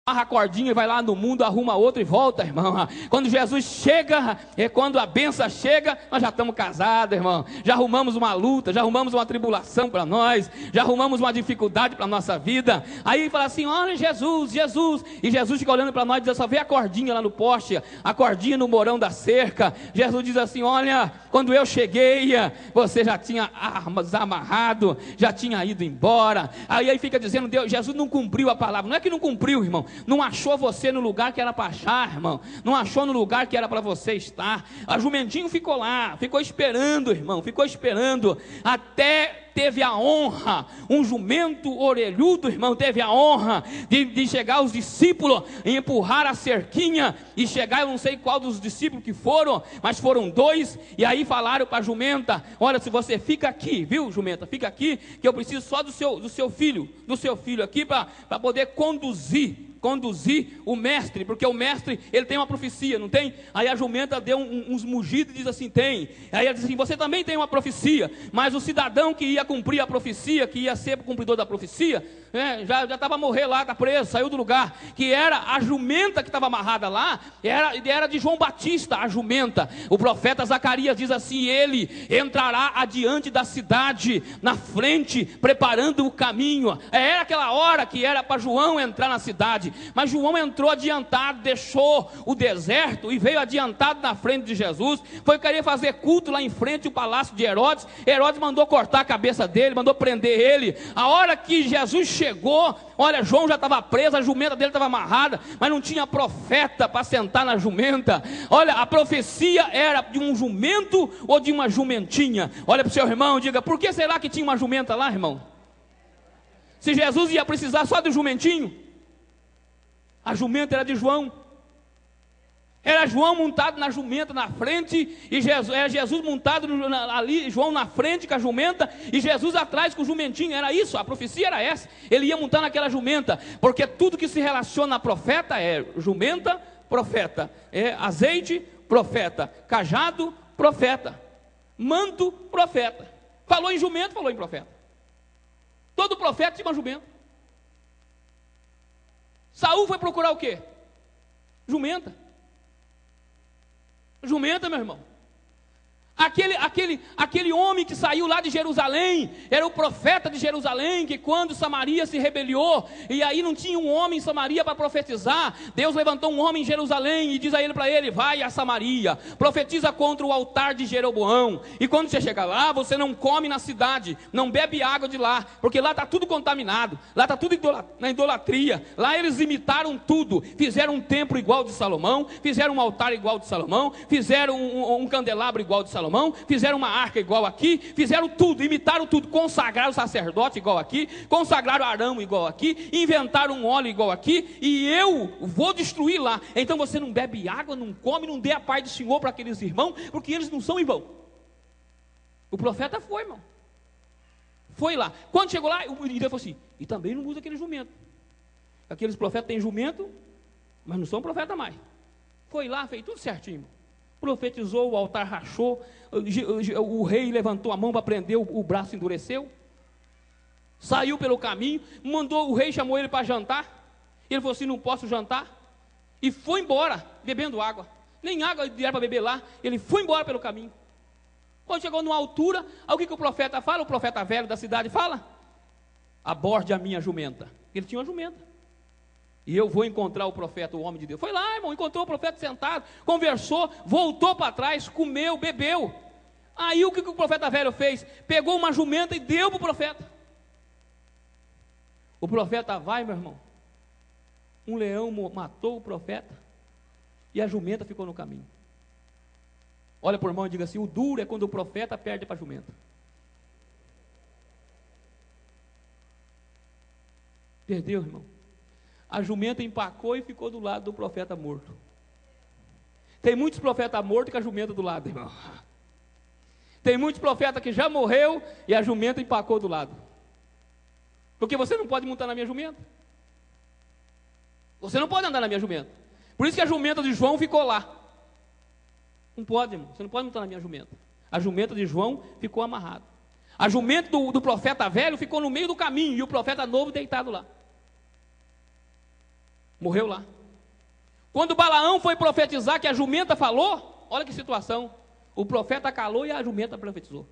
amarra a cordinha e vai lá no mundo, arruma outro e volta, irmão. Quando Jesus chega, quando a benção chega, nós já estamos casados, irmão. Já arrumamos uma luta, já arrumamos uma tribulação para nós, já arrumamos uma dificuldade para a nossa vida. Aí fala assim: olha Jesus, Jesus. E Jesus fica olhando para nós e diz: só vê a cordinha lá no poste, a cordinha no morão da cerca. Jesus diz assim: olha, quando eu cheguei, você já tinha desamarrado, já tinha ido embora. Aí fica dizendo: Deus, Jesus não cumpriu a palavra. Não é que não cumpriu, irmão. Não achou você no lugar que era para achar, irmão. Não achou no lugar que era para você estar. A jumentinho ficou lá, ficou esperando, irmão. Ficou esperando até teve a honra, um jumento orelhudo, irmão, teve a honra de chegar aos discípulos e empurrar a cerquinha e chegar, eu não sei qual dos discípulos que foram, mas foram 2, e aí falaram para a jumenta: olha, se você fica aqui, viu, jumenta, fica aqui, que eu preciso só do seu filho aqui para poder conduzir o mestre, porque o mestre, ele tem uma profecia, não tem? Aí a jumenta deu uns mugidos e diz assim: tem. Aí ela diz assim: você também tem uma profecia, mas o cidadão que ia cumprir a profecia, que ia ser o cumpridor da profecia, já estava a morrer lá, está preso, saiu do lugar, que era a jumenta que estava amarrada lá, era de João Batista, a jumenta. O profeta Zacarias diz assim: ele entrará adiante da cidade, na frente, preparando o caminho. Era aquela hora que era para João entrar na cidade, mas João entrou adiantado, deixou o deserto e veio adiantado na frente de Jesus. Foi querer fazer culto lá em frente ao palácio de Herodes. Herodes mandou cortar a cabeça dele, mandou prender ele. A hora que Jesus chegou, olha, João já estava preso, a jumenta dele estava amarrada, mas não tinha profeta para sentar na jumenta. Olha, a profecia era de um jumento ou de uma jumentinha. Olha para o seu irmão e diga: por que será que tinha uma jumenta lá, irmão? Se Jesus ia precisar só do jumentinho. A jumenta era de João. Era João montado na jumenta na frente, e era Jesus montado ali, João na frente com a jumenta, e Jesus atrás com o jumentinho. Era isso, a profecia era essa. Ele ia montar naquela jumenta, porque tudo que se relaciona a profeta é jumenta, profeta, é azeite, profeta, cajado, profeta, manto, profeta. Falou em jumento, falou em profeta. Todo profeta tinha uma jumenta. Saul foi procurar o quê? Jumenta. Jumenta, meu irmão. Aquele homem que saiu lá de Jerusalém, era o profeta de Jerusalém, que quando Samaria se rebeliou, e aí não tinha um homem em Samaria para profetizar, Deus levantou um homem em Jerusalém e diz a ele, para ele: vai a Samaria, profetiza contra o altar de Jeroboão, e quando você chegar lá, você não come na cidade, não bebe água de lá, porque lá está tudo contaminado, lá está tudo na idolatria. Lá eles imitaram tudo, fizeram um templo igual de Salomão, fizeram um altar igual de Salomão, fizeram um candelabro igual de Salomão, fizeram uma arca igual aqui, fizeram tudo, imitaram tudo, consagraram o sacerdote igual aqui, consagraram Arão igual aqui, inventaram um óleo igual aqui, e eu vou destruir lá. Então você não bebe água, não come, não dê a paz do Senhor para aqueles irmãos, porque eles não são em vão. O profeta foi, irmão, foi lá. Quando chegou lá, o Deus falou assim: e também não usa aquele jumento. Aqueles profetas têm jumento, mas não são profeta mais. Foi lá, fez tudo certinho, profetizou, o altar rachou, o rei levantou a mão para prender, o braço endureceu, saiu pelo caminho, o rei chamou ele para jantar, ele falou assim: não posso jantar, e foi embora, bebendo água, nem água era para beber lá, ele foi embora pelo caminho. Quando chegou numa altura, o que o profeta fala? O profeta velho da cidade fala: aborde a minha jumenta. Ele tinha uma jumenta. E eu vou encontrar o profeta, o homem de Deus. Foi lá, irmão, encontrou o profeta sentado, conversou, voltou para trás, comeu, bebeu. Aí o que o profeta velho fez? Pegou uma jumenta e deu para o profeta. O profeta vai, meu irmão. Um leão matou o profeta e a jumenta ficou no caminho. Olha para o irmão e diga assim: o duro é quando o profeta perde para a jumenta. Perdeu, irmão. A jumenta empacou e ficou do lado do profeta morto. Tem muitos profetas mortos com a jumenta do lado, irmão. Tem muitos profetas que já morreu e a jumenta empacou do lado. Porque você não pode montar na minha jumenta. Você não pode andar na minha jumenta. Por isso que a jumenta de João ficou lá. Não pode, irmão. Você não pode montar na minha jumenta. A jumenta de João ficou amarrada. A jumenta do profeta velho ficou no meio do caminho e o profeta novo deitado lá. Morreu lá. Quando Balaão foi profetizar que a jumenta falou, olha que situação. O profeta calou e a jumenta profetizou.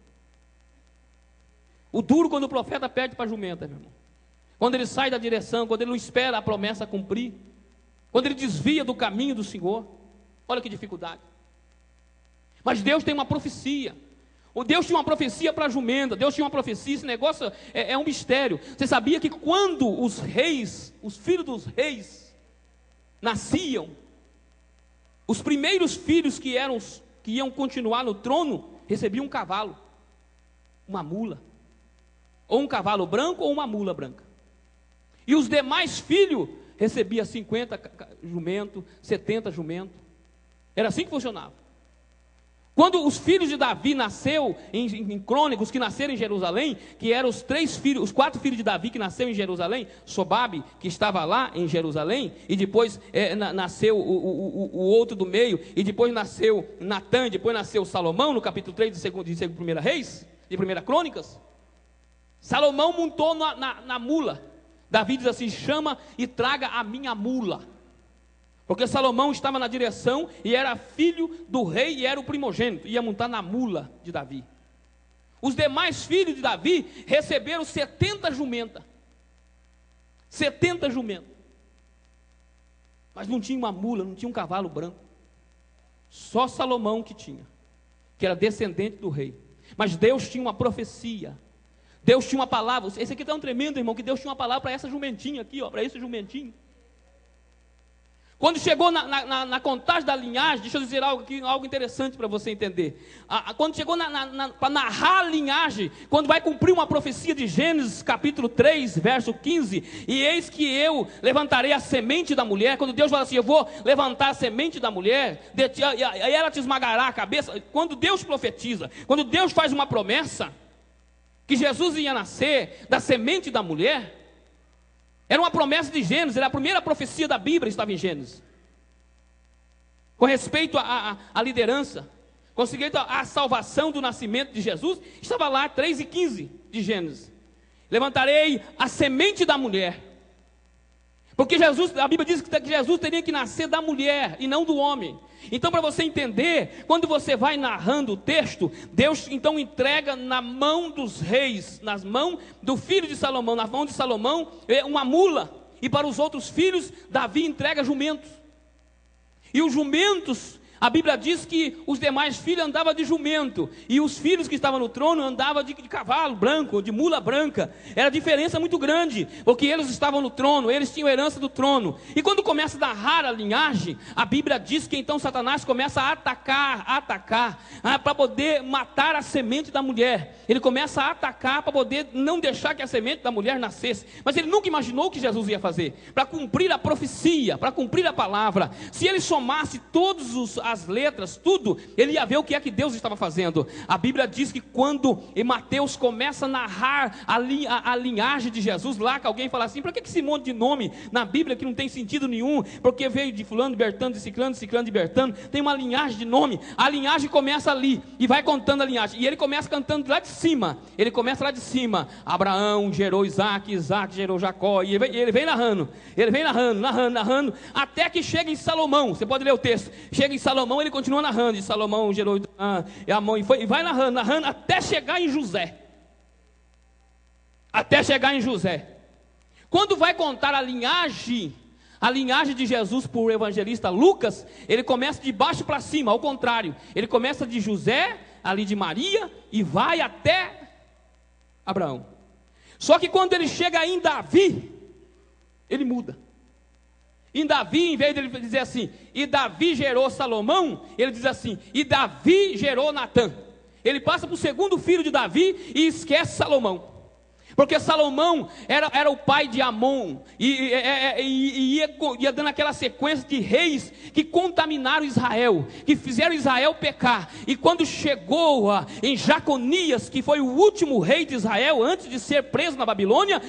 O duro quando o profeta perde para a jumenta, meu irmão. Quando ele sai da direção, quando ele não espera a promessa cumprir, quando ele desvia do caminho do Senhor, olha que dificuldade. Mas Deus tem uma profecia. O Deus tinha uma profecia para a jumenta, Deus tinha uma profecia, esse negócio é um mistério. Você sabia que quando os reis, os filhos dos reis, nasciam, os primeiros filhos que iam continuar no trono, recebiam um cavalo, uma mula, ou um cavalo branco ou uma mula branca. E os demais filhos recebiam 50 jumentos, 70 jumentos. Era assim que funcionava. Quando os filhos de Davi nasceu em Crônicas, que nasceram em Jerusalém, que eram os 4 filhos de Davi que nasceram em Jerusalém, Sobabe, que estava lá em Jerusalém, e depois nasceu o outro do meio, e depois nasceu Natã, e depois nasceu Salomão, no capítulo 3 de 1 Reis, de 1 Crônicas. Salomão montou na mula. Davi diz assim: chama e traga a minha mula. Porque Salomão estava na direção e era filho do rei e era o primogênito, ia montar na mula de Davi. Os demais filhos de Davi receberam 70 jumentas. 70 jumentas. Mas não tinha uma mula, não tinha um cavalo branco. Só Salomão que tinha, que era descendente do rei. Mas Deus tinha uma profecia. Deus tinha uma palavra. Esse aqui está um tremendo, irmão, que Deus tinha uma palavra para essa jumentinha aqui, para esse jumentinho. Quando chegou na contagem da linhagem, deixa eu dizer algo interessante para você entender. Quando chegou para narrar a linhagem, quando vai cumprir uma profecia de Gênesis capítulo 3, verso 15, e eis que eu levantarei a semente da mulher. Quando Deus fala assim: eu vou levantar a semente da mulher, e ela te esmagará a cabeça. Quando Deus profetiza, quando Deus faz uma promessa, que Jesus ia nascer da semente da mulher, era uma promessa de Gênesis, era a primeira profecia da Bíblia, estava em Gênesis. Com respeito à liderança, com respeito à salvação do nascimento de Jesus, estava lá 3:15 de Gênesis. Levantarei a semente da mulher. Porque a Bíblia diz que Jesus teria que nascer da mulher e não do homem. Então, para você entender, quando você vai narrando o texto, Deus então entrega na mão dos reis, nas mãos do filho de Salomão, na mão de Salomão, uma mula. E para os outros filhos, Davi entrega jumentos. E os jumentos, a Bíblia diz que os demais filhos andavam de jumento, e os filhos que estavam no trono andavam de cavalo branco, de mula branca. Era diferença muito grande, porque eles estavam no trono, eles tinham herança do trono. E quando começa a narrar a linhagem, a Bíblia diz que então Satanás começa a atacar, para poder matar a semente da mulher. Ele começa a atacar para poder não deixar que a semente da mulher nascesse. Mas ele nunca imaginou o que Jesus ia fazer, para cumprir a profecia, para cumprir a palavra. Se ele somasse todos as letras, tudo, ele ia ver o que é que Deus estava fazendo. A Bíblia diz que quando Mateus começa a narrar a linhagem de Jesus, lá que alguém fala assim: para que esse monte de nome na Bíblia que não tem sentido nenhum? Porque veio de fulano, de Bertano, de ciclano, de Bertano, tem uma linhagem de nome. A linhagem começa ali, e vai contando a linhagem, e ele começa cantando lá de cima. Ele começa lá de cima: Abraão gerou Isaac, Isaac gerou Jacó, e ele vem narrando, narrando, até que chega em Salomão. Você pode ler o texto. Chega em Salomão, ele continua narrando, e Salomão gerou e Amon, e vai narrando, até chegar em José. Quando vai contar a linhagem de Jesus por o evangelista Lucas, ele começa de baixo para cima, ao contrário. Ele começa de José, ali de Maria, e vai até Abraão. Só que quando ele chega em Davi, ele muda. Em Davi, em vez de ele dizer assim: e Davi gerou Salomão, ele diz assim: e Davi gerou Natã. Ele passa para o segundo filho de Davi e esquece Salomão. Porque Salomão era o pai de Amon, e ia dando aquela sequência de reis que contaminaram Israel, que fizeram Israel pecar. E quando chegou em Jaconias, que foi o último rei de Israel antes de ser preso na Babilônia,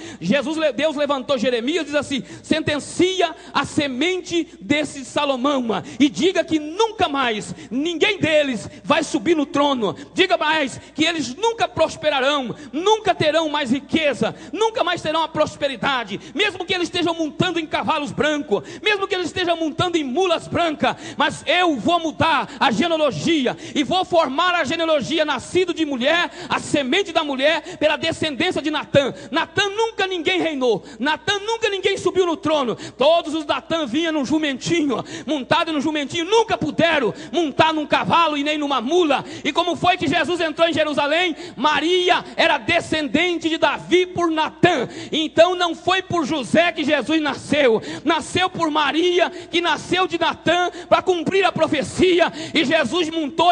Deus levantou Jeremias e diz assim: sentencia a semente desse Salomão e diga que nunca mais ninguém deles vai subir no trono. Diga mais que eles nunca prosperarão, nunca terão mais riqueza, nunca mais terão a prosperidade, mesmo que eles estejam montando em cavalos brancos, mesmo que eles estejam montando em mulas brancas. Mas eu vou mudar a genealogia e vou formar a genealogia nascido de mulher, a semente da mulher, pela descendência de Natã. Natã nunca ninguém reinou, Natã nunca ninguém subiu no trono. Todos os Natã vinham num jumentinho, montado no jumentinho, nunca puderam montar num cavalo e nem numa mula. E como foi que Jesus entrou em Jerusalém? Maria era descendente de Davi por Natã. Então não foi por José que Jesus nasceu, nasceu por Maria, que nasceu de Natã, para cumprir a profecia. E Jesus montou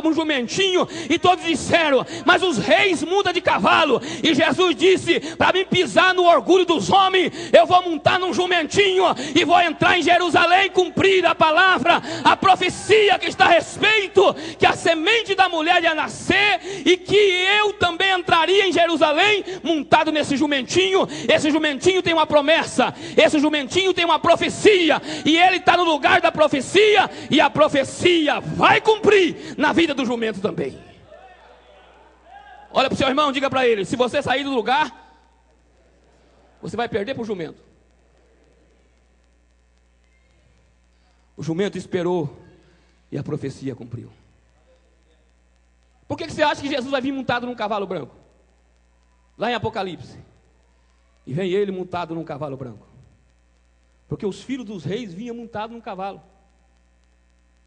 no jumentinho, e todos disseram: mas os reis mudam de cavalo. E Jesus disse: para mim pisar no orgulho dos homens, eu vou montar num jumentinho e vou entrar em Jerusalém, cumprir a palavra, a profecia que está a respeito, que a semente da mulher ia nascer, e que eu também entraria em Jerusalém montado nesse jumentinho. Esse jumentinho tem uma promessa, esse jumentinho tem uma profecia, e ele está no lugar da profecia, e a profecia vai cumprir na vida do jumento também. Olha para o seu irmão, diga para ele: se você sair do lugar, você vai perder para o jumento. O jumento esperou e a profecia cumpriu. Por que você acha que Jesus vai vir montado num cavalo branco? Lá em Apocalipse. E vem ele montado num cavalo branco. Porque os filhos dos reis vinham montados num cavalo.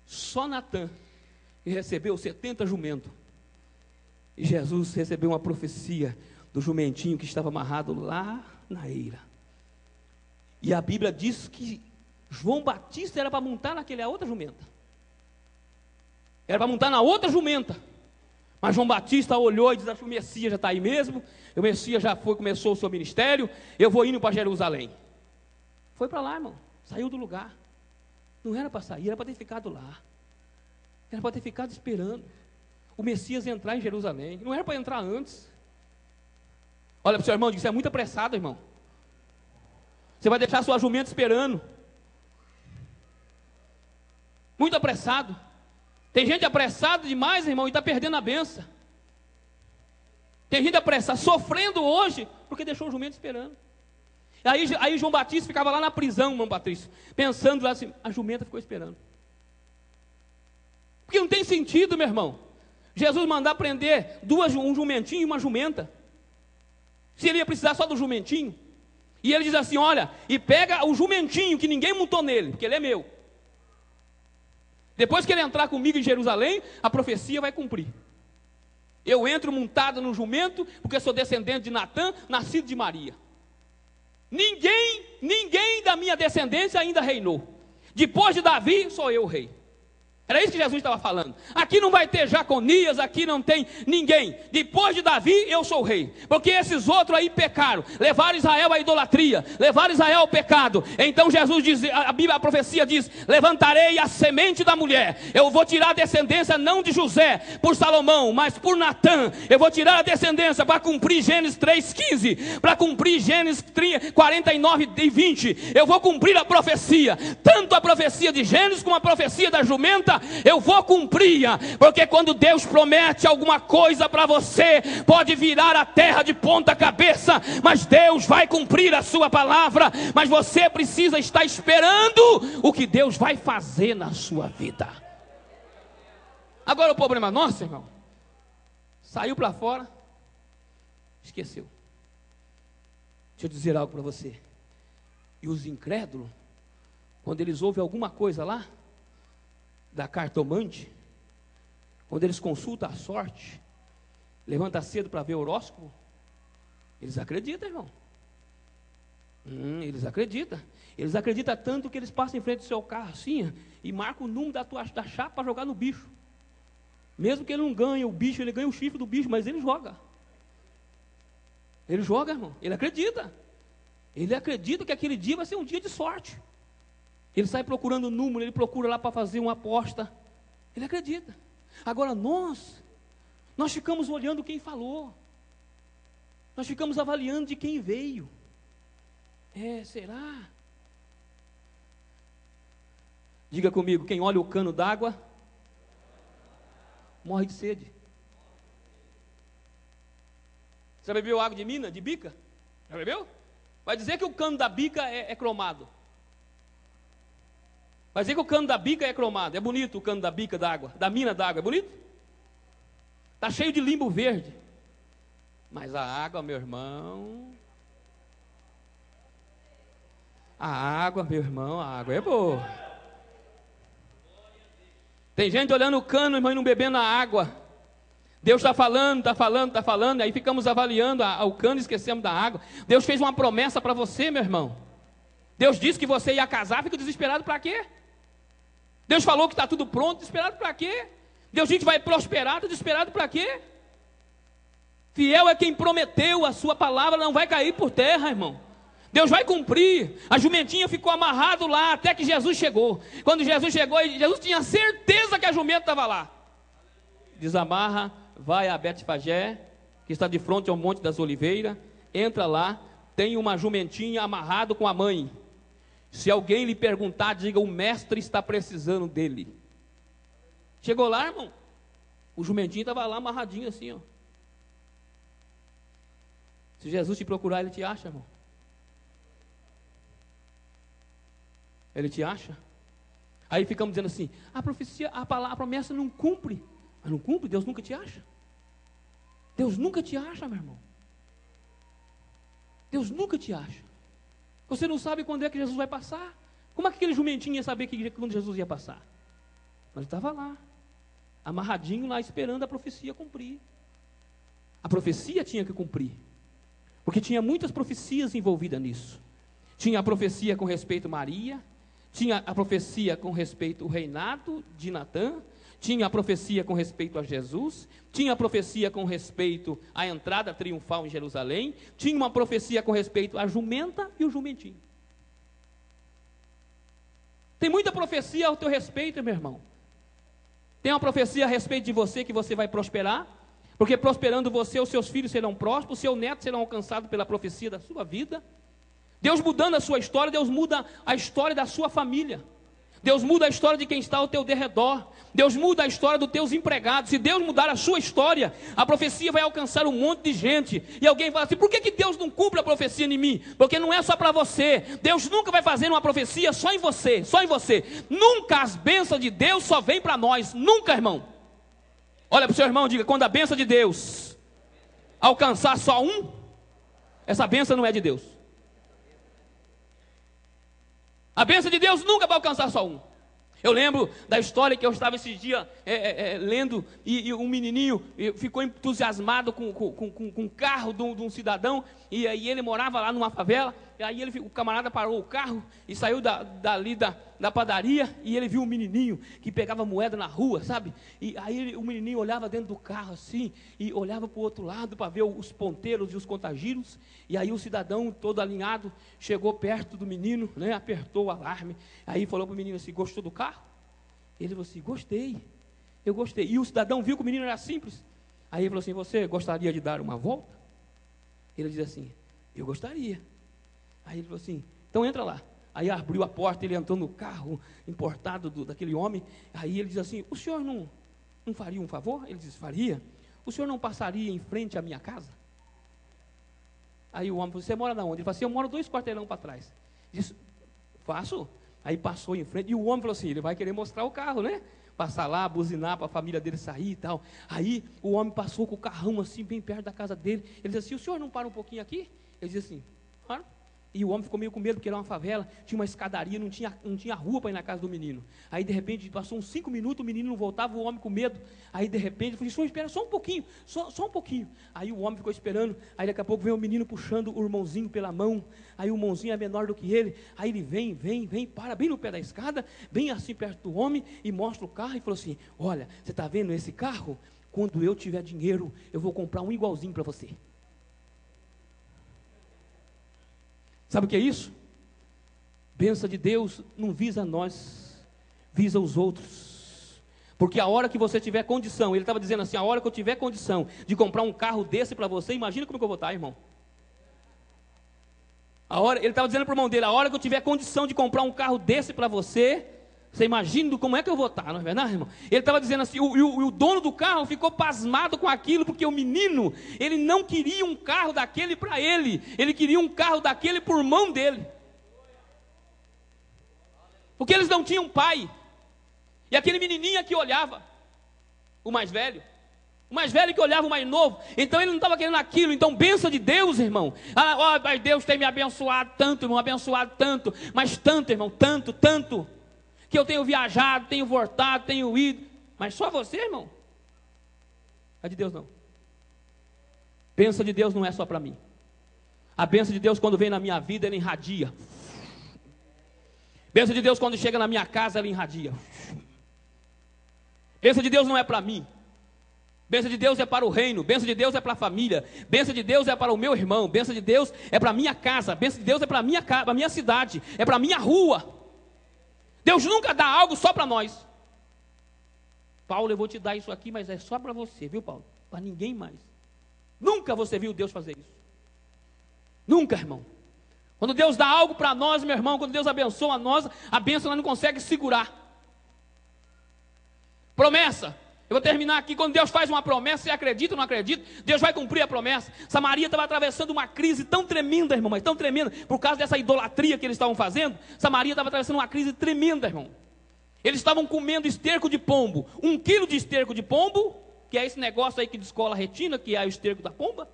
Só Natã, que recebeu 70 jumentos. E Jesus recebeu uma profecia do jumentinho que estava amarrado lá na eira. E a Bíblia diz que João Batista era para montar naquela outra jumenta. Era para montar na outra jumenta. Mas João Batista olhou e disse: acho que o Messias já está aí mesmo. O Messias já começou o seu ministério. Eu vou indo para Jerusalém. Foi para lá, irmão. Saiu do lugar. Não era para sair, era para ter ficado lá. Era para ter ficado esperando o Messias entrar em Jerusalém. Não era para entrar antes. Olha para o seu irmão e diz: você é muito apressado, irmão. Você vai deixar sua jumenta esperando. Muito apressado. Tem gente apressada demais, irmão, e está perdendo a benção. Tem gente apressada, sofrendo hoje, porque deixou o jumento esperando. Aí João Batista ficava lá na prisão, irmão Patrício, pensando lá assim: a jumenta ficou esperando. Porque não tem sentido, meu irmão, Jesus mandar prender um jumentinho e uma jumenta, se ele ia precisar só do jumentinho. E ele diz assim: olha, e pega o jumentinho que ninguém montou nele, porque ele é meu. Depois que ele entrar comigo em Jerusalém, a profecia vai cumprir. Eu entro montado no jumento, porque sou descendente de Natã, nascido de Maria. Ninguém da minha descendência ainda reinou. Depois de Davi, sou eu o rei. Era isso que Jesus estava falando. Aqui não vai ter Jaconias, aqui não tem ninguém. Depois de Davi, eu sou o rei. Porque esses outros aí pecaram, levaram Israel à idolatria, levaram Israel ao pecado. Então Jesus diz, a profecia diz: levantarei a semente da mulher. Eu vou tirar a descendência não de José por Salomão, mas por Natã. Eu vou tirar a descendência para cumprir Gênesis 3,15, para cumprir Gênesis 49 e 20. Eu vou cumprir a profecia, tanto a profecia de Gênesis como a profecia da jumenta. Eu vou cumprir, porque quando Deus promete alguma coisa para você, pode virar a terra de ponta cabeça, mas Deus vai cumprir a sua palavra. Mas você precisa estar esperando o que Deus vai fazer na sua vida. Agora o problema nosso, irmão, saiu para fora, esqueceu. Deixa eu dizer algo para você. E os incrédulos, quando eles ouvem alguma coisa lá da cartomante, quando eles consultam a sorte, levanta cedo para ver o horóscopo, eles acreditam, irmão. Eles acreditam. Eles acreditam tanto que eles passam em frente do seu carro assim, e marcam o número da chapa para jogar no bicho. Mesmo que ele não ganhe o bicho, ele ganha o chifre do bicho, mas ele joga. Ele joga, irmão. Ele acredita. Ele acredita que aquele dia vai ser um dia de sorte. Ele sai procurando o número, ele procura lá para fazer uma aposta. Ele acredita. Agora nós ficamos olhando quem falou. Nós ficamos avaliando de quem veio. Será? Diga comigo, quem olha o cano d'água, morre de sede. Você já bebeu água de mina, de bica? Já bebeu? Vai dizer que o cano da bica é cromado. Vai dizer que o cano da bica é cromado. É bonito o cano da bica d'água, da mina d'água, é bonito? Está cheio de limbo verde. Mas a água, meu irmão, a água é boa. Tem gente olhando o cano, irmão, e não bebendo a água. Deus está falando, aí ficamos avaliando o cano e esquecemos da água. Deus fez uma promessa para você, meu irmão. Deus disse que você ia casar, fica desesperado para quê? Deus falou que está tudo pronto, desesperado para quê? Deus disse que vai prosperar, está desesperado para quê? Fiel é quem prometeu, a sua palavra não vai cair por terra, irmão. Deus vai cumprir. A jumentinha ficou amarrado lá até que Jesus chegou. Quando Jesus chegou, Jesus tinha certeza que a jumenta estava lá. Desamarra, vai a Betfagé, que está de frente ao Monte das Oliveiras, entra lá, tem uma jumentinha amarrado com a mãe. Se alguém lhe perguntar, diga: o mestre está precisando dele. Chegou lá, irmão, o jumentinho estava lá amarradinho assim, ó. Se Jesus te procurar, ele te acha, irmão. Ele te acha. Aí ficamos dizendo assim: a profecia, a promessa não cumpre. Mas não cumpre, Deus nunca te acha. Deus nunca te acha, meu irmão. Deus nunca te acha. Você não sabe quando é que Jesus vai passar. Como é que aquele jumentinho ia saber quando Jesus ia passar? Mas ele estava lá, amarradinho lá, esperando a profecia cumprir. A profecia tinha que cumprir, porque tinha muitas profecias envolvidas nisso. Tinha a profecia com respeito a Maria, tinha a profecia com respeito ao reinado de Natã, tinha a profecia com respeito a Jesus, tinha a profecia com respeito à entrada triunfal em Jerusalém, tinha uma profecia com respeito à jumenta e o jumentinho. Tem muita profecia ao teu respeito, meu irmão. Tem uma profecia a respeito de você, que você vai prosperar, porque prosperando você, os seus filhos serão prósperos, os seus netos serão alcançados pela profecia da sua vida. Deus mudando a sua história, Deus muda a história da sua família. Deus muda a história de quem está ao teu derredor. Deus muda a história dos teus empregados. Se Deus mudar a sua história, a profecia vai alcançar um monte de gente. E alguém fala assim: por que Deus não cumpre a profecia em mim? Porque não é só para você. Deus nunca vai fazer uma profecia só em você, só em você. Nunca as bênçãos de Deus só vêm para nós. Nunca, irmão. Olha para o seu irmão e diga: quando a bênção de Deus alcançar só um, essa bênção não é de Deus. A bênção de Deus nunca vai alcançar só um. Eu lembro da história que eu estava esses dias lendo, e um menininho ficou entusiasmado com o carro de um cidadão, e aí ele morava lá numa favela, e aí o camarada parou o carro e saiu dali da padaria, e ele viu um menininho que pegava moeda na rua, sabe? E aí o menininho olhava dentro do carro assim, e olhava para o outro lado para ver os ponteiros e os contagiros, e aí o cidadão todo alinhado chegou perto do menino, né, apertou o alarme, aí falou para o menino assim: gostou do carro? Ele falou assim: gostei, eu gostei. E o cidadão viu que o menino era simples, aí ele falou assim: você gostaria de dar uma volta? Ele disse assim: eu gostaria. Aí ele falou assim: então entra lá. Aí abriu a porta, ele entrou no carro importado daquele homem. Aí ele diz assim: o senhor não faria um favor? Ele disse: faria. O senhor não passaria em frente à minha casa? Aí o homem falou: você mora onde? Ele falou assim: eu moro 2 quarteirão para trás. Ele disse: faço. Aí passou em frente, e o homem falou assim: ele vai querer mostrar o carro, né? Passar lá, buzinar para a família dele sair e tal. Aí o homem passou com o carrão assim, bem perto da casa dele. Ele disse assim: o senhor não para um pouquinho aqui? Ele disse assim: para. E o homem ficou meio com medo, porque era uma favela, tinha uma escadaria, não tinha rua para ir na casa do menino. Aí de repente passou uns 5 minutos, o menino não voltava, o homem com medo. Aí de repente ele falou: senhor, espera só um pouquinho, só um pouquinho. Aí o homem ficou esperando, aí daqui a pouco veio o menino puxando o irmãozinho pela mão. Aí o irmãozinho é menor do que ele. Aí ele vem, para bem no pé da escada, bem assim perto do homem, e mostra o carro e falou assim: olha, você está vendo esse carro? Quando eu tiver dinheiro, eu vou comprar um igualzinho para você. Sabe o que é isso? Bênção de Deus não visa nós, visa os outros. Porque a hora que você tiver condição, ele estava dizendo assim, a hora que eu tiver condição de comprar um carro desse para você, imagina como que eu vou estar, irmão. Ele estava dizendo para o irmão dele, a hora que eu tiver condição de comprar um carro desse para você, você imagina como é que eu vou estar, não é verdade, irmão? Ele estava dizendo assim, o dono do carro ficou pasmado com aquilo, porque o menino, ele não queria um carro daquele para ele queria um carro daquele por mão dele. Porque eles não tinham pai. E aquele menininho que olhava, o mais velho que olhava o mais novo, então ele não estava querendo aquilo. Então, bênção de Deus, irmão. Mas Deus tem me abençoado tanto, irmão, abençoado tanto, mas tanto, irmão, tanto, que eu tenho viajado, tenho voltado, tenho ido, mas só você, irmão? A de Deus não. Bênção de Deus não é só para mim. A bênção de Deus, quando vem na minha vida, ela irradia. Bênção de Deus, quando chega na minha casa, ela irradia. Bênção de Deus não é para mim. Bênção de Deus é para o reino, bênção de Deus é para a família, bênção de Deus é para o meu irmão, bênção de Deus é para a minha casa, bênção de Deus é para a minha cidade, é para a minha rua. Deus nunca dá algo só para nós. Paulo, eu vou te dar isso aqui, mas é só para você, viu, Paulo? Para ninguém mais. Nunca você viu Deus fazer isso. Nunca, irmão. Quando Deus dá algo para nós, meu irmão, quando Deus abençoa nós, a bênção nós não consegue segurar. Promessa. Eu vou terminar aqui. Quando Deus faz uma promessa, você acredita ou não acredita? Deus vai cumprir a promessa. Samaria estava atravessando uma crise tão tremenda, irmão, mas tão tremenda, por causa dessa idolatria que eles estavam fazendo. Samaria estava atravessando uma crise tremenda, irmão. Eles estavam comendo esterco de pombo. 1 quilo de esterco de pombo, que é esse negócio aí que descola a retina, que é o esterco da pomba,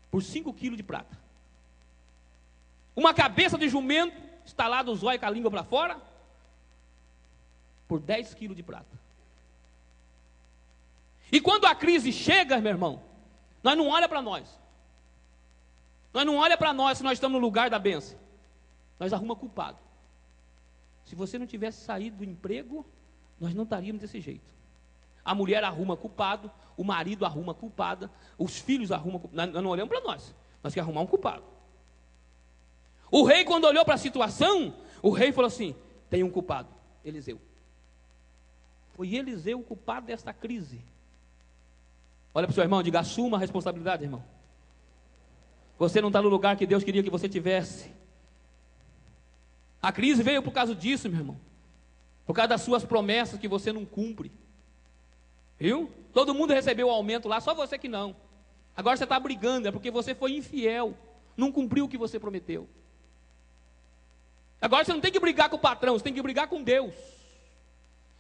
por 5 quilos de prata. Uma cabeça de jumento, estalado os olhos com a língua para fora, por 10 quilos de prata. E quando a crise chega, meu irmão, nós não olhamos para nós. Nós não olhamos para nós se nós estamos no lugar da bênção. Nós arrumamos culpado. Se você não tivesse saído do emprego, nós não estaríamos desse jeito. A mulher arruma culpado, o marido arruma culpada, os filhos arrumam culpado. Nós não olhamos para nós. Nós queremos arrumar um culpado. O rei, quando olhou para a situação, o rei falou assim, tem um culpado, Eliseu. Foi Eliseu o culpado desta crise. Olha para o seu irmão, diga, assuma a responsabilidade, irmão. Você não está no lugar que Deus queria que você tivesse. A crise veio por causa disso, meu irmão. Por causa das suas promessas que você não cumpre. Viu? Todo mundo recebeu o aumento lá, só você que não. Agora você está brigando, é porque você foi infiel. Não cumpriu o que você prometeu. Agora você não tem que brigar com o patrão, você tem que brigar com Deus.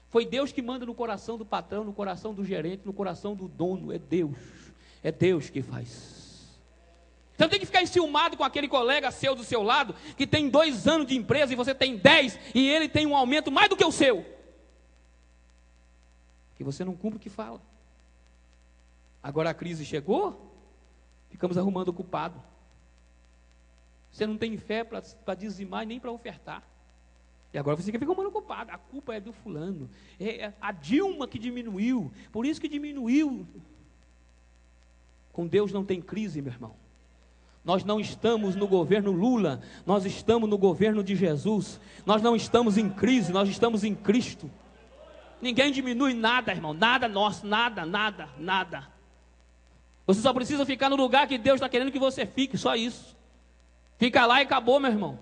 Foi Deus que manda no coração do patrão, no coração do gerente, no coração do dono. É Deus que faz. Você não tem que ficar enciumado com aquele colega seu do seu lado, que tem 2 anos de empresa e você tem 10, e ele tem um aumento mais do que o seu. Que você não cumpre o que fala. Agora a crise chegou, ficamos arrumando o culpado. Você não tem fé para dizimar e nem para ofertar. E agora você fica arrumando o culpado. A culpa é do fulano. É a Dilma que diminuiu. Por isso que diminuiu. Com Deus não tem crise, meu irmão. Nós não estamos no governo Lula. Nós estamos no governo de Jesus. Nós não estamos em crise, nós estamos em Cristo. Ninguém diminui nada, irmão. Nada nosso, nada. Você só precisa ficar no lugar que Deus está querendo que você fique, só isso. Fica lá e acabou, meu irmão.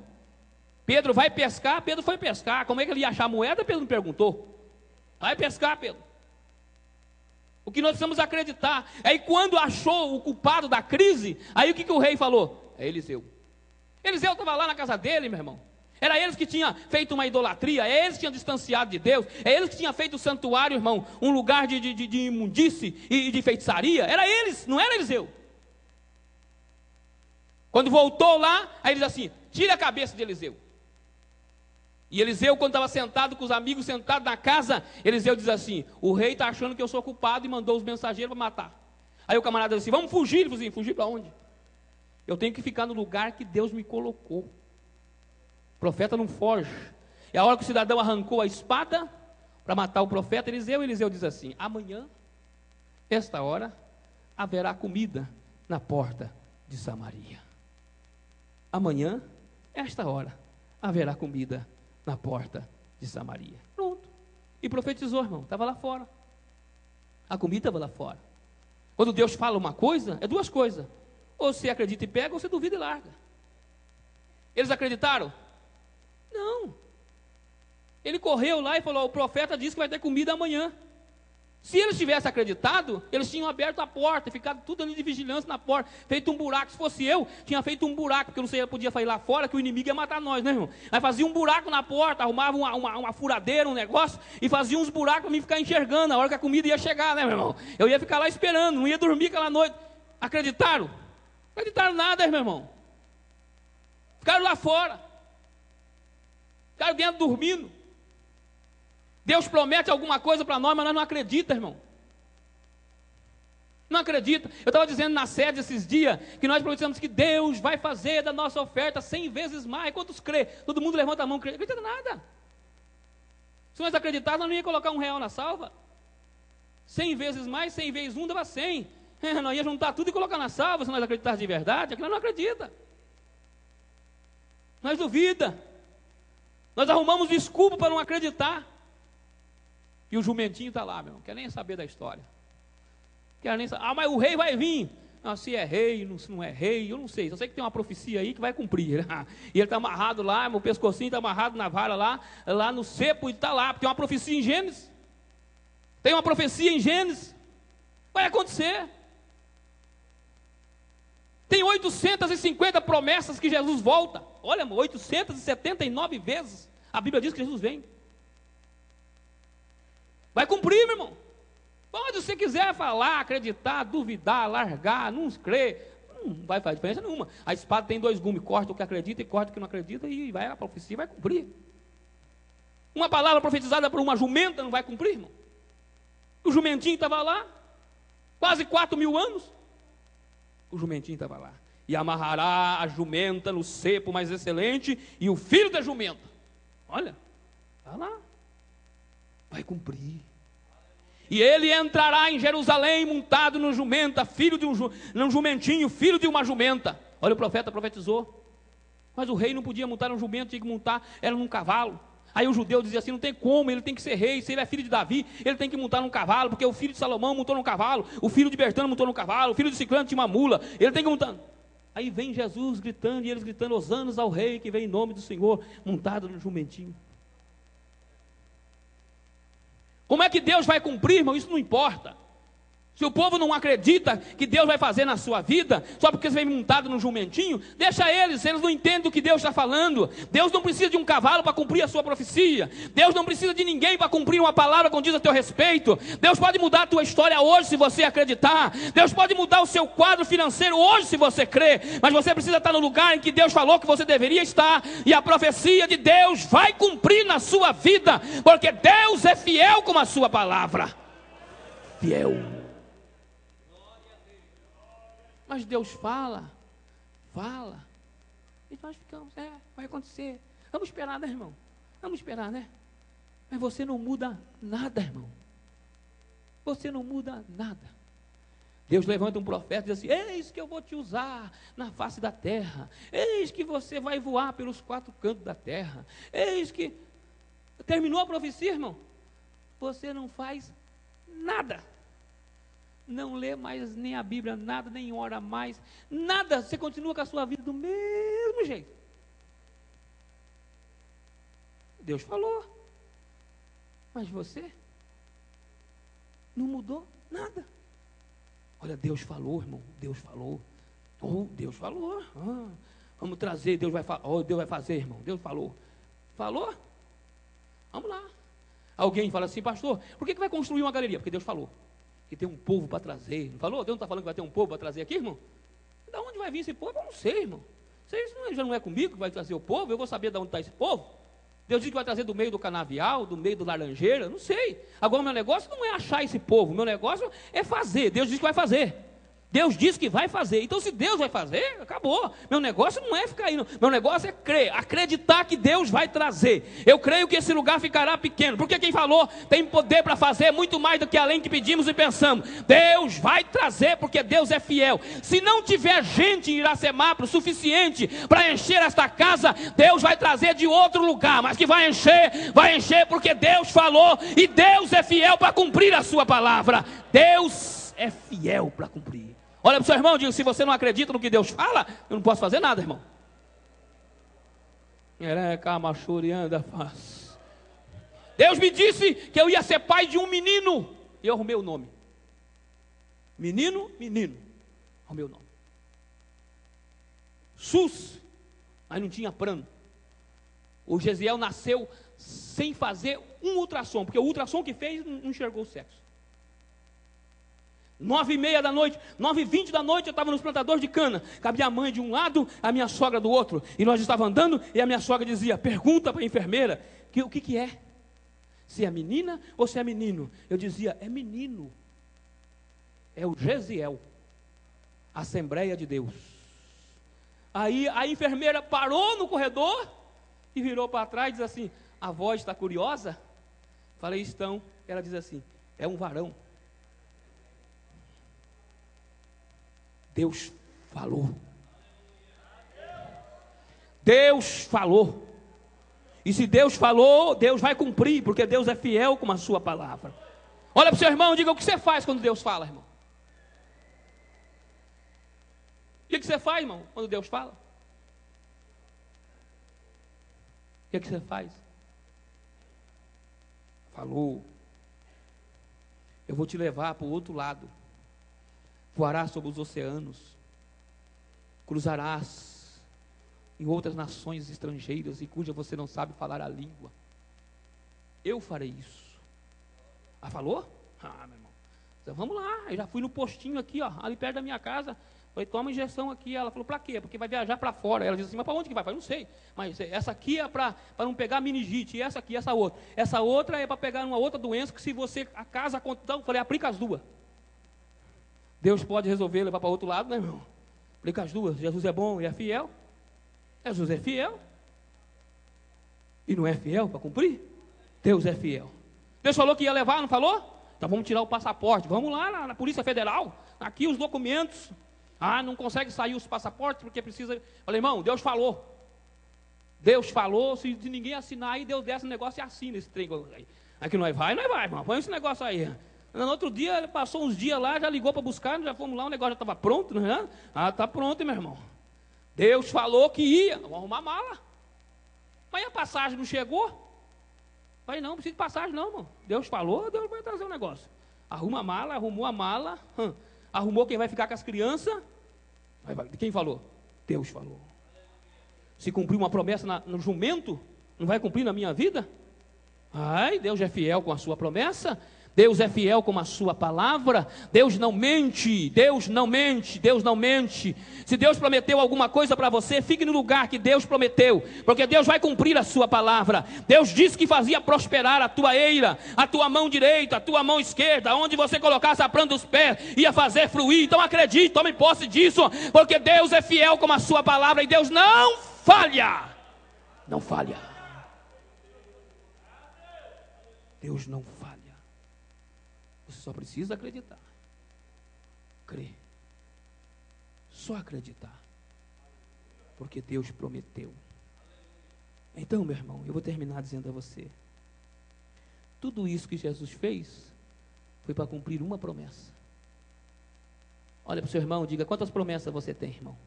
Pedro vai pescar, Pedro foi pescar. Como é que ele ia achar a moeda? Pedro não perguntou. Vai pescar, Pedro. O que nós precisamos acreditar. Aí quando achou o culpado da crise, aí o que o rei falou? É Eliseu. Eliseu estava lá na casa dele, meu irmão. Era eles que tinham feito uma idolatria, é eles que tinham distanciado de Deus, é eles que tinham feito o santuário, irmão, um lugar de imundície e de feitiçaria. Era eles, não era Eliseu. Quando voltou lá, aí ele diz assim, tira a cabeça de Eliseu. E Eliseu, quando estava sentado com os amigos, sentado na casa, Eliseu diz assim, o rei está achando que eu sou culpado e mandou os mensageiros para matar. Aí o camarada diz assim, vamos fugir. Ele falou assim, fugir para onde? Eu tenho que ficar no lugar que Deus me colocou. O profeta não foge. E a hora que o cidadão arrancou a espada para matar o profeta Eliseu diz assim, amanhã, esta hora, haverá comida na porta de Samaria. Amanhã, esta hora, haverá comida na porta de Samaria. Pronto. E profetizou, irmão, estava lá fora. A comida estava lá fora. Quando Deus fala uma coisa, é duas coisas. Ou você acredita e pega, ou você duvida e larga. Eles acreditaram? Não. Ele correu lá e falou, o profeta disse que vai ter comida amanhã. Se eles tivessem acreditado, eles tinham aberto a porta, ficado tudo ali de vigilância na porta, feito um buraco. Se fosse eu, tinha feito um buraco, porque eu não sei, eu podia sair lá fora, que o inimigo ia matar nós, né, irmão? Aí fazia um buraco na porta, arrumava uma furadeira, um negócio, e fazia uns buracos para mim ficar enxergando, a hora que a comida ia chegar, né, meu irmão? Eu ia ficar lá esperando, não ia dormir aquela noite. Acreditaram? Não acreditaram nada, meu irmão. Ficaram lá fora. Ficaram dentro dormindo. Deus promete alguma coisa para nós, mas nós não acreditamos, irmão. Não acredita. Eu estava dizendo na sede esses dias, que nós prometemos que Deus vai fazer da nossa oferta 100 vezes mais. Quantos crê? Todo mundo levanta a mão, crê. Não acredita nada. Se nós acreditássemos, nós não ia colocar R$1 na salva. 100 vezes mais, 100 vezes 1 dava 100. Nós ia juntar tudo e colocar na salva, se nós acreditássemos de verdade. Aquilo nós não acredita. Nós duvida. Nós arrumamos desculpa para não acreditar. E o jumentinho está lá, meu irmão, não quer nem saber da história. Quer nem saber. Ah, mas o rei vai vir. Não, se é rei, se não é rei, eu não sei. Só sei que tem uma profecia aí que vai cumprir. E ele está amarrado lá, meu pescocinho está amarrado na vara lá no cepo, e está lá. Tem uma profecia em Gênesis. Tem uma profecia em Gênesis. Vai acontecer. Tem 850 promessas que Jesus volta. Olha, 879 vezes. A Bíblia diz que Jesus vem. Vai cumprir, meu irmão. Pode, se você quiser falar, acreditar, duvidar, largar, não crer, não vai fazer diferença nenhuma. A espada tem 2 gumes, corta o que acredita e corta o que não acredita, e vai a profecia vai cumprir. Uma palavra profetizada por uma jumenta não vai cumprir, irmão. O jumentinho estava lá, quase 4.000 anos. O jumentinho estava lá. E amarrará a jumenta no cepo mais excelente, e o filho da jumenta, olha, está lá. Vai cumprir. E ele entrará em Jerusalém montado no jumenta, filho de um jumentinho, filho de uma jumenta. Olha, o profeta profetizou. Mas o rei não podia montar um jumento, tinha que montar, era num cavalo. Aí o judeu dizia assim, não tem como, ele tem que ser rei, se ele é filho de Davi, ele tem que montar num cavalo, porque o filho de Salomão montou num cavalo, o filho de Bertano montou num cavalo, o filho de Ciclano tinha uma mula, ele tem que montar. Aí vem Jesus gritando, e eles gritando, hosanas ao rei que vem em nome do Senhor, montado no jumentinho. Como é que Deus vai cumprir, irmão? Isso não importa. Se o povo não acredita que Deus vai fazer na sua vida, só porque você vem montado no jumentinho, deixa eles não entendem o que Deus está falando. Deus não precisa de um cavalo para cumprir a sua profecia. Deus não precisa de ninguém para cumprir uma palavra que diz a teu respeito. Deus pode mudar a tua história hoje se você acreditar. Deus pode mudar o seu quadro financeiro hoje se você crer. Mas você precisa estar no lugar em que Deus falou que você deveria estar. E a profecia de Deus vai cumprir na sua vida, porque Deus é fiel com a sua palavra. Fiel. Mas Deus fala, e nós ficamos, vai acontecer, vamos esperar, né, irmão? Vamos esperar, né? Mas você não muda nada, irmão. Você não muda nada. Deus levanta um profeta e diz assim, eis que eu vou te usar na face da terra, eis que você vai voar pelos 4 cantos da terra, eis que... Terminou a profecia, irmão? Você não faz nada. Não lê mais nem a Bíblia, nada, nem ora mais, nada, você continua com a sua vida do mesmo jeito. Deus falou, mas você não mudou nada. Olha, Deus falou, irmão, Deus falou. Deus falou. Vamos trazer, Deus vai fazer, irmão, Deus falou. Falou? Vamos lá. Alguém fala assim, pastor, por que vai construir uma galeria? Porque Deus falou. Que tem um povo para trazer, não falou? Deus não está falando que vai ter um povo para trazer aqui, irmão? Da onde vai vir esse povo? Eu não sei, irmão. Isso já não é comigo que vai trazer o povo, eu vou saber de onde está esse povo? Deus diz que vai trazer do meio do canavial, do meio do laranjeira, não sei. Agora o meu negócio não é achar esse povo, o meu negócio é fazer, Deus diz que vai fazer. Deus disse que vai fazer. Então, se Deus vai fazer, acabou. Meu negócio não é ficar indo. Meu negócio é crer, acreditar que Deus vai trazer. Eu creio que esse lugar ficará pequeno. Porque quem falou tem poder para fazer muito mais do que além que pedimos e pensamos. Deus vai trazer, porque Deus é fiel. Se não tiver gente em Iracemápolis suficiente para encher esta casa, Deus vai trazer de outro lugar. Mas que vai encher porque Deus falou. E Deus é fiel para cumprir a sua palavra. Deus é fiel para cumprir. Olha para o seu irmão e diga: se você não acredita no que Deus fala, eu não posso fazer nada, irmão. Deus me disse que eu ia ser pai de um menino, e eu arrumei o nome. Menino, arrumei o nome. SUS, mas não tinha plano. O Gesiel nasceu sem fazer um ultrassom, porque o ultrassom que fez não enxergou o sexo. 9h30 da noite, 9h20 da noite, eu estava nos plantadores de cana, cabia a mãe de um lado, a minha sogra do outro, e nós estávamos andando, e a minha sogra dizia: pergunta para a enfermeira, o que é? Se é menina ou se é menino? Eu dizia: é menino, é o Gesiel, Assembleia de Deus. Aí a enfermeira parou no corredor, e virou para trás e disse assim: a voz está curiosa? Falei: estão. Ela diz assim: é um varão. Deus falou. Deus falou. E se Deus falou, Deus vai cumprir, porque Deus é fiel com a sua palavra. Olha para o seu irmão e diga: o que você faz quando Deus fala, irmão? O que você faz, irmão, quando Deus fala? O que você faz? Falou: eu vou te levar para o outro lado. Voarás sobre os oceanos, cruzarás em outras nações estrangeiras, e cuja você não sabe falar a língua. Eu farei isso. Ah, falou? Ah, meu irmão, então vamos lá. Eu já fui no postinho aqui, ó, ali perto da minha casa. Falei: toma injeção aqui. Ela falou: para quê? Porque vai viajar para fora. Ela disse assim: mas para onde que vai? Eu falei: não sei, mas essa aqui é para não pegar meningite, e essa aqui, essa outra. Essa outra é para pegar uma outra doença, que se você, a casa, então, eu falei: aplica as duas. Deus pode resolver levar para outro lado, né, irmão? Aplica as duas. Jesus é bom e é fiel. Jesus é fiel. E não é fiel para cumprir? Deus é fiel. Deus falou que ia levar, não falou? Então vamos tirar o passaporte. Vamos lá na Polícia Federal. Aqui os documentos. Ah, não consegue sair os passaportes porque precisa. Falei: irmão, Deus falou. Deus falou. Se ninguém assinar aí, Deus desce o negócio e assina esse trem aí. Aqui nós vai, irmão. Põe esse negócio aí. No outro dia, ele passou uns dias lá, já ligou para buscar, já fomos lá, o negócio já estava pronto, não é? Ah, está pronto, meu irmão. Deus falou que ia, vamos arrumar mala. Mas a passagem não chegou? Falei: não precisa de passagem não, irmão. Deus falou, Deus vai trazer o negócio. Arruma a mala, arrumou a mala, arrumou quem vai ficar com as crianças. Quem falou? Deus falou. Se cumpriu uma promessa no jumento, não vai cumprir na minha vida? Ai, Deus é fiel com a sua promessa. Deus é fiel com a sua palavra. Deus não mente, Deus não mente, Deus não mente. Se Deus prometeu alguma coisa para você, fique no lugar que Deus prometeu, porque Deus vai cumprir a sua palavra. Deus disse que fazia prosperar a tua eira, a tua mão direita, a tua mão esquerda, onde você colocasse a planta dos pés, ia fazer fluir. Então acredite, tome posse disso, porque Deus é fiel com a sua palavra, e Deus não falha. Não falha. Deus não falha. Você só precisa acreditar. Crer. Só acreditar. Porque Deus prometeu. Então, meu irmão, eu vou terminar dizendo a você: tudo isso que Jesus fez foi para cumprir uma promessa. Olha para o seu irmão e diga: quantas promessas você tem, irmão?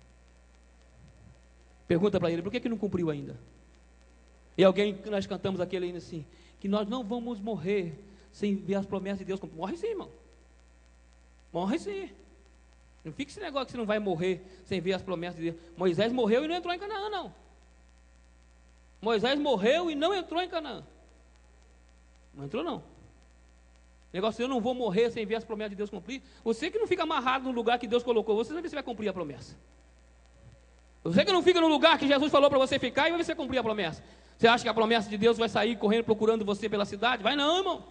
Pergunta para ele: por que não cumpriu ainda? E alguém que nós cantamos aquele ainda assim, que nós não vamos morrer sem ver as promessas de Deus. Morre sim, irmão. Morre sim. Não fique esse negócio que você não vai morrer sem ver as promessas de Deus. Moisés morreu e não entrou em Canaã, não. Moisés morreu e não entrou em Canaã. Não entrou, não. Negócio: eu não vou morrer sem ver as promessas de Deus cumprir. Você que não fica amarrado no lugar que Deus colocou, você vai ver se vai cumprir a promessa. Você que não fica no lugar que Jesus falou para você ficar, e vai ver se vai cumprir a promessa. Você acha que a promessa de Deus vai sair correndo procurando você pela cidade? Vai não, irmão.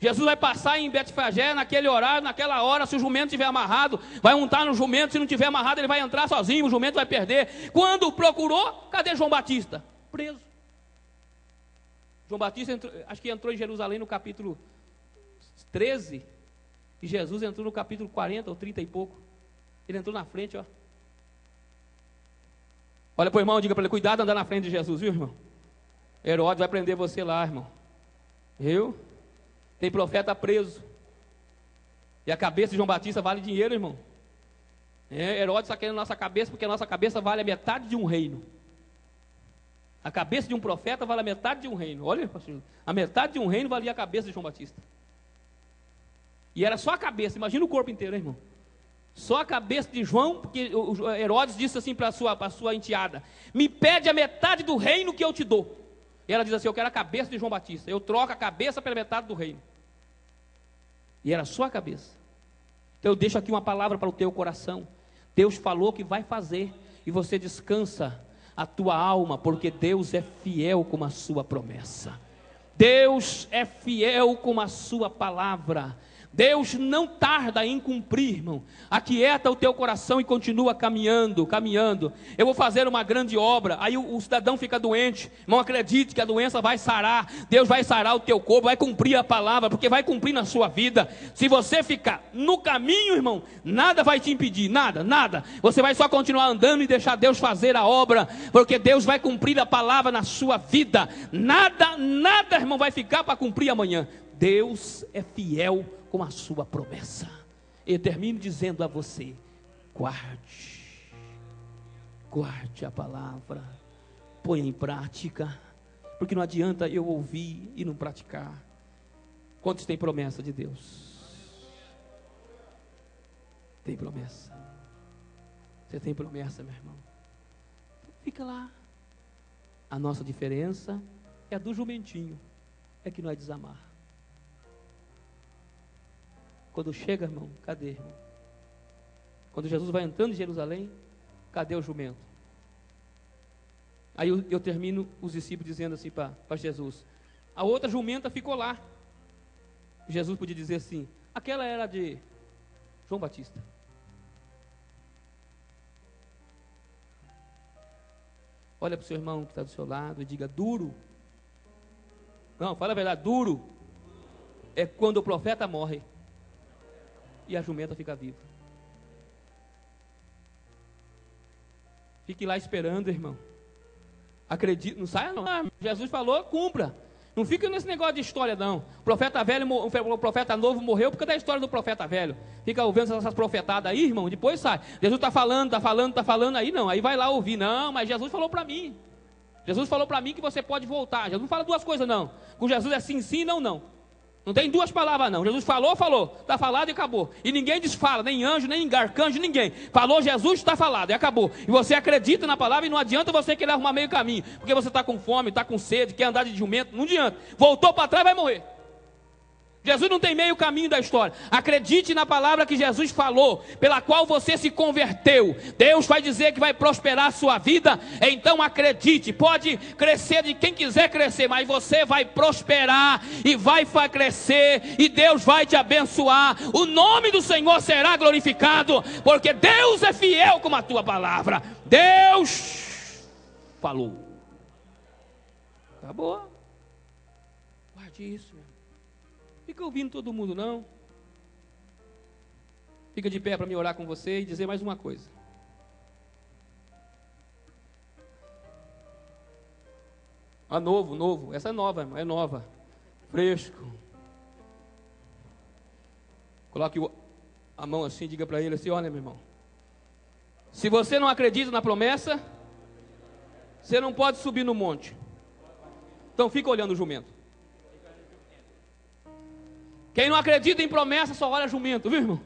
Jesus vai passar em Betfagé naquele horário, naquela hora. Se o jumento estiver amarrado, vai untar no jumento. Se não estiver amarrado, ele vai entrar sozinho, o jumento vai perder. Quando procurou, cadê João Batista? Preso. João Batista acho que entrou em Jerusalém no capítulo 13, e Jesus entrou no capítulo 40 ou 30 e pouco. Ele entrou na frente, ó. Olha para o irmão, diga para ele: cuidado de andar na frente de Jesus, viu, irmão? Herodes vai prender você lá, irmão. Viu? Tem profeta preso. E a cabeça de João Batista vale dinheiro, irmão. Herodes está querendo nossa cabeça, porque a nossa cabeça vale a metade de um reino. A cabeça de um profeta vale a metade de um reino. Olha, pastor, a metade de um reino valia a cabeça de João Batista. E era só a cabeça, imagina o corpo inteiro, hein, irmão. Só a cabeça de João, porque Herodes disse assim para a sua enteada: me pede a metade do reino que eu te dou. E ela diz assim: eu quero a cabeça de João Batista. Eu troco a cabeça pela metade do reino. E era só a cabeça. Então eu deixo aqui uma palavra para o teu coração. Deus falou que vai fazer, e você descansa a tua alma, porque Deus é fiel com a sua promessa. Deus é fiel com a sua palavra. Deus não tarda em cumprir, irmão. Aquieta o teu coração e continua caminhando, caminhando. Eu vou fazer uma grande obra. Aí o cidadão fica doente. Irmão, acredite que a doença vai sarar. Deus vai sarar o teu corpo, vai cumprir a palavra, porque vai cumprir na sua vida. Se você ficar no caminho, irmão, nada vai te impedir, nada, nada. Você vai só continuar andando e deixar Deus fazer a obra, porque Deus vai cumprir a palavra na sua vida. Nada, nada, irmão, vai ficar para cumprir amanhã. Deus é fiel com a sua promessa. Eu termino dizendo a você: guarde a palavra, ponha em prática, porque não adianta eu ouvir e não praticar. Quantos têm promessa de Deus? Tem promessa. Você tem promessa, meu irmão? Fica lá. A nossa diferença é a do jumentinho, é que nós desamar. Quando chega, irmão, cadê, irmão? Quando Jesus vai entrando em Jerusalém, cadê o jumento? Aí eu termino os discípulos dizendo assim para Jesus: a outra jumenta ficou lá. Jesus podia dizer assim: aquela era de João Batista. Olha para o seu irmão que está do seu lado e diga: duro. Não, fala a verdade, duro é quando o profeta morre e a jumenta fica viva. Fique lá esperando, irmão. Acredite, não saia não. Jesus falou, cumpra. Não fica nesse negócio de história não. O profeta velho, o profeta novo morreu porque da história do profeta velho. Fica ouvindo essas profetadas aí, irmão, depois sai. Jesus está falando aí não. Aí vai lá ouvir. Não, mas Jesus falou para mim. Jesus falou para mim que você pode voltar. Jesus não fala duas coisas não. Com Jesus é sim, sim, não, não. Não tem duas palavras não. Jesus falou, está falado e acabou. E ninguém desfala, nem anjo, nem arcanjo, ninguém. Falou Jesus, está falado e acabou. E você acredita na palavra e não adianta você querer arrumar meio caminho. Porque você está com fome, está com sede, quer andar de jumento, não adianta. Voltou para trás, vai morrer. Jesus não tem meio caminho da história. Acredite na palavra que Jesus falou, pela qual você se converteu. Deus vai dizer que vai prosperar a sua vida. Então acredite, pode crescer de quem quiser crescer, mas você vai prosperar e vai crescer, e Deus vai te abençoar. O nome do Senhor será glorificado, porque Deus é fiel com a tua palavra. Deus falou. Acabou. Guarde isso, meu. Fica ouvindo todo mundo não. Fica de pé para me orar com você e dizer mais uma coisa. Novo. Essa é nova, irmão. É nova. Fresco. Coloque a mão assim, diga para ele assim: olha, meu irmão, se você não acredita na promessa, você não pode subir no monte. Então fica olhando o jumento. Quem não acredita em promessa só olha jumento, viu, irmão?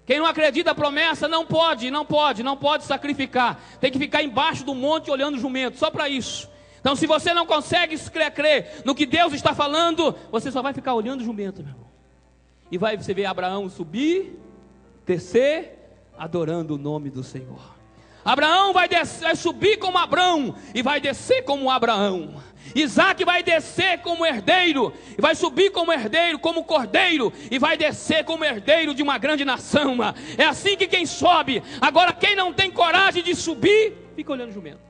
Quem não acredita em promessa não pode sacrificar. Tem que ficar embaixo do monte olhando jumento, só para isso. Então se você não consegue crer no que Deus está falando, você só vai ficar olhando jumento, meu irmão. E você ver Abraão subir, descer, adorando o nome do Senhor. Abraão vai subir como Abrão e vai descer como Abraão. Isaac vai descer como herdeiro, e vai subir como herdeiro, como cordeiro, e vai descer como herdeiro de uma grande nação. É assim que quem sobe. Agora quem não tem coragem de subir, fica olhando o jumento.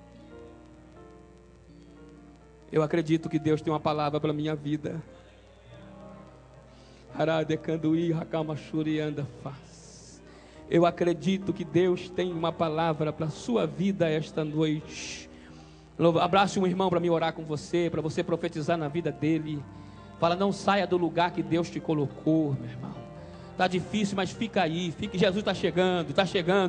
Eu acredito que Deus tem uma palavra para a minha vida. Eu acredito que Deus tem uma palavra para a sua vida esta noite. Abrace um irmão para me orar com você, para você profetizar na vida dele. Fala, não saia do lugar que Deus te colocou, meu irmão. Está difícil, mas fica aí. Jesus está chegando,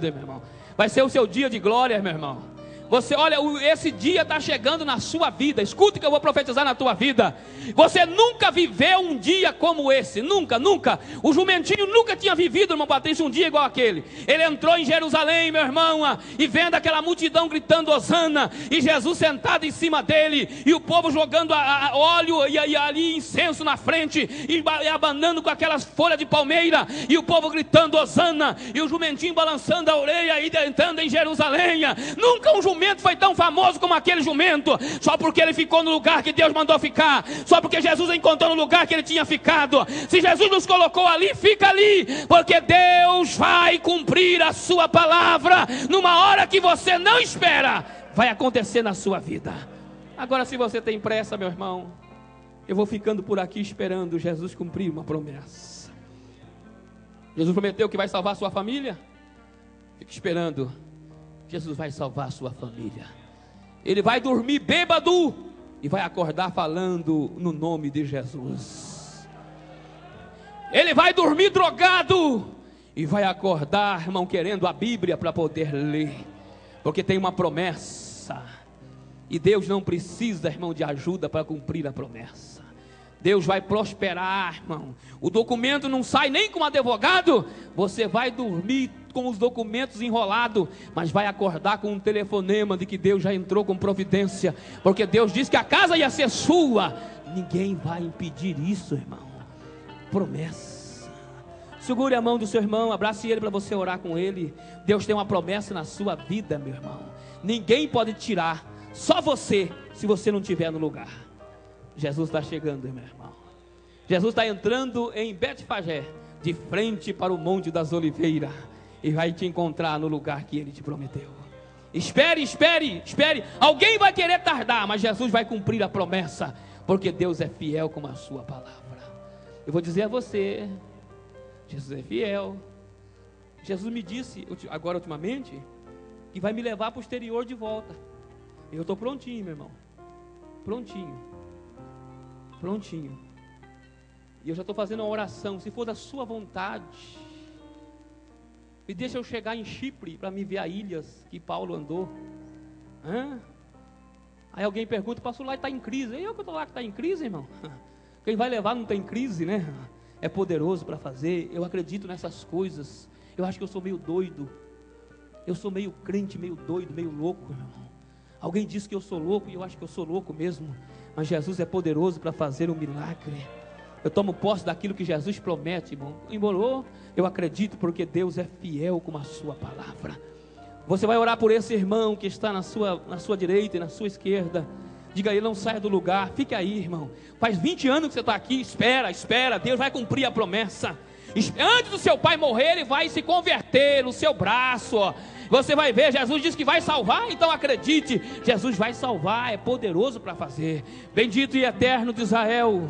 meu irmão. Vai ser o seu dia de glória, meu irmão. Você, olha, esse dia está chegando na sua vida. Escute que eu vou profetizar na tua vida. Você nunca viveu um dia como esse. Nunca. O jumentinho nunca tinha vivido, irmão Patrício, um dia igual aquele. Ele entrou em Jerusalém, meu irmão, e vendo aquela multidão gritando Hosana, e Jesus sentado em cima dele, e o povo jogando óleo e ali incenso na frente, e abanando com aquelas folhas de palmeira, e o povo gritando Hosana, e o jumentinho balançando a orelha e entrando em Jerusalém. Nunca um jumento foi tão famoso como aquele jumento, só porque ele ficou no lugar que Deus mandou ficar, só porque Jesus encontrou no lugar que ele tinha ficado. Se Jesus nos colocou ali, fica ali, porque Deus vai cumprir a sua palavra, numa hora que você não espera, vai acontecer na sua vida. Agora, se você tem pressa, meu irmão, eu vou ficando por aqui esperando Jesus cumprir uma promessa. Jesus prometeu que vai salvar a sua família. Fique esperando. Jesus vai salvar a sua família. Ele vai dormir bêbado e vai acordar falando no nome de Jesus. Ele vai dormir drogado e vai acordar, irmão, querendo a Bíblia para poder ler, porque tem uma promessa. E Deus não precisa, irmão, de ajuda para cumprir a promessa. Deus vai prosperar, irmão. O documento não sai nem com um advogado. Você vai dormir com os documentos enrolados, mas vai acordar com um telefonema de que Deus já entrou com providência, porque Deus disse que a casa ia ser sua. Ninguém vai impedir isso, irmão. Promessa. Segure a mão do seu irmão, abrace ele para você orar com ele. Deus tem uma promessa na sua vida, meu irmão. Ninguém pode tirar, só você, se você não estiver no lugar. Jesus está chegando, meu irmão. Jesus está entrando em Betfagé, de frente para o Monte das Oliveiras, e vai te encontrar no lugar que Ele te prometeu. Espere. Alguém vai querer tardar, mas Jesus vai cumprir a promessa, porque Deus é fiel com a sua palavra. Eu vou dizer a você, Jesus é fiel. Jesus me disse, agora ultimamente, que vai me levar para o exterior de volta. Eu estou prontinho, meu irmão. Prontinho. E eu já estou fazendo uma oração. Se for da sua vontade, me deixa eu chegar em Chipre para me ver as ilhas que Paulo andou. Aí alguém pergunta, pastor, lá está em crise. Eu que estou lá que está em crise, irmão. Quem vai levar não tem crise, né? É poderoso para fazer. Eu acredito nessas coisas. Eu acho que eu sou meio doido. Eu sou meio crente, meio doido, meio louco, irmão. Alguém disse que eu sou louco, e eu acho que eu sou louco mesmo. Mas Jesus é poderoso para fazer um milagre. Eu tomo posse daquilo que Jesus promete, irmão. Embora eu acredito, porque Deus é fiel com a sua palavra. Você vai orar por esse irmão que está na sua direita e na sua esquerda. Diga a ele, não saia do lugar, fique aí, irmão. Faz 20 anos que você está aqui, espera, Deus vai cumprir a promessa. Antes do seu pai morrer, ele vai se converter no seu braço, ó. Você vai ver, Jesus disse que vai salvar, então acredite, Jesus vai salvar, é poderoso para fazer. Bendito e eterno de Israel,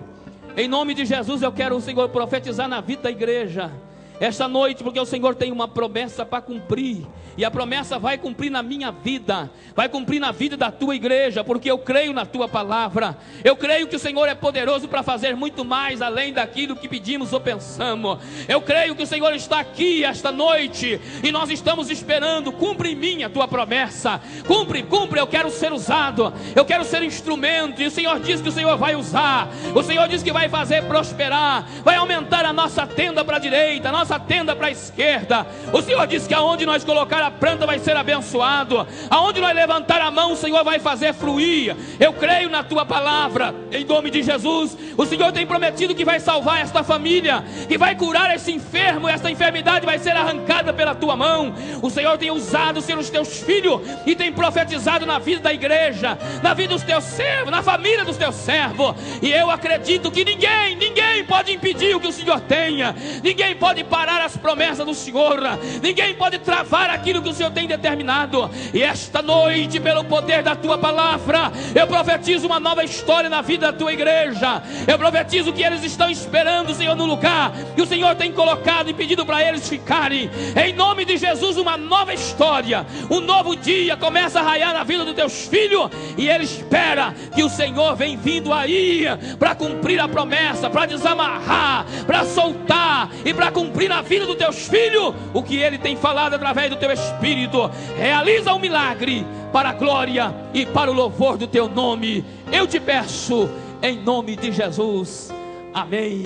em nome de Jesus eu quero, Senhor, profetizar na vida da igreja esta noite, porque o Senhor tem uma promessa para cumprir, e a promessa vai cumprir na minha vida, vai cumprir na vida da tua igreja, porque eu creio na tua palavra. Eu creio que o Senhor é poderoso para fazer muito mais além daquilo que pedimos ou pensamos. Eu creio que o Senhor está aqui esta noite, e nós estamos esperando. Cumpre em mim a tua promessa, cumpre, eu quero ser usado, eu quero ser instrumento, e o Senhor diz que o Senhor vai usar, o Senhor diz que vai fazer prosperar, vai aumentar a nossa tenda para a direita, nós nossa tenda para a esquerda. O Senhor disse que aonde nós colocar a planta vai ser abençoado, aonde nós levantar a mão o Senhor vai fazer fluir. Eu creio na tua palavra, em nome de Jesus. O Senhor tem prometido que vai salvar esta família, que vai curar esse enfermo, esta enfermidade vai ser arrancada pela tua mão. O Senhor tem usado, Senhor, os teus filhos e tem profetizado na vida da igreja, na vida dos teus servos, na família dos teus servos, e eu acredito que ninguém pode impedir o que o Senhor tenha, ninguém pode parar as promessas do Senhor, ninguém pode travar aquilo que o Senhor tem determinado. E esta noite, pelo poder da tua palavra, eu profetizo uma nova história na vida da tua igreja. Eu profetizo que eles estão esperando, Senhor, no lugar que o Senhor tem colocado e pedido para eles ficarem. Em nome de Jesus, uma nova história, um novo dia começa a raiar na vida dos teus filhos, e ele espera que o Senhor vem vindo aí para cumprir a promessa, para desamarrar, para soltar e para cumprir na vida dos teus filhos o que ele tem falado através do teu Espírito. Realiza um milagre para a glória e para o louvor do teu nome. Eu te peço em nome de Jesus. Amém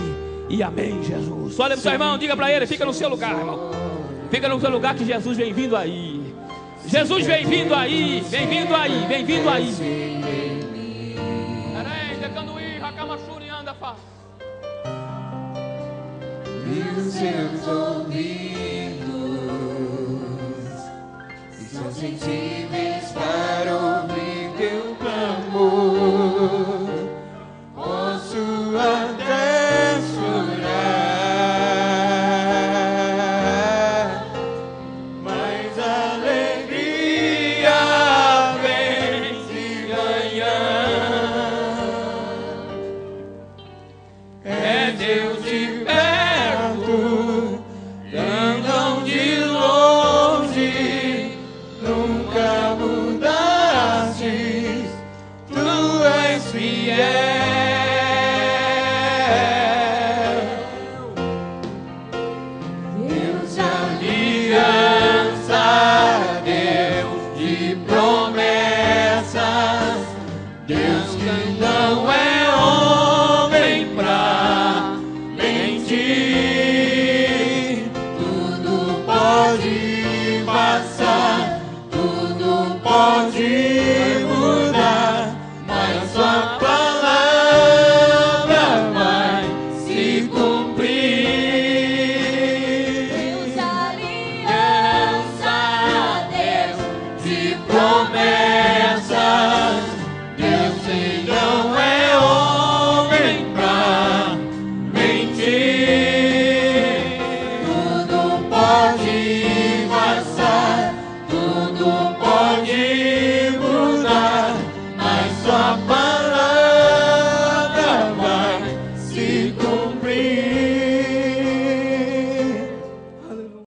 e amém, Jesus. Olha para o seu irmão, diga para ele: fica no seu lugar, irmão. Fica no seu lugar, que Jesus vem vindo aí. Jesus vem vindo aí, vem vindo aí, vem vindo aí. E os seus ouvidos são sensíveis para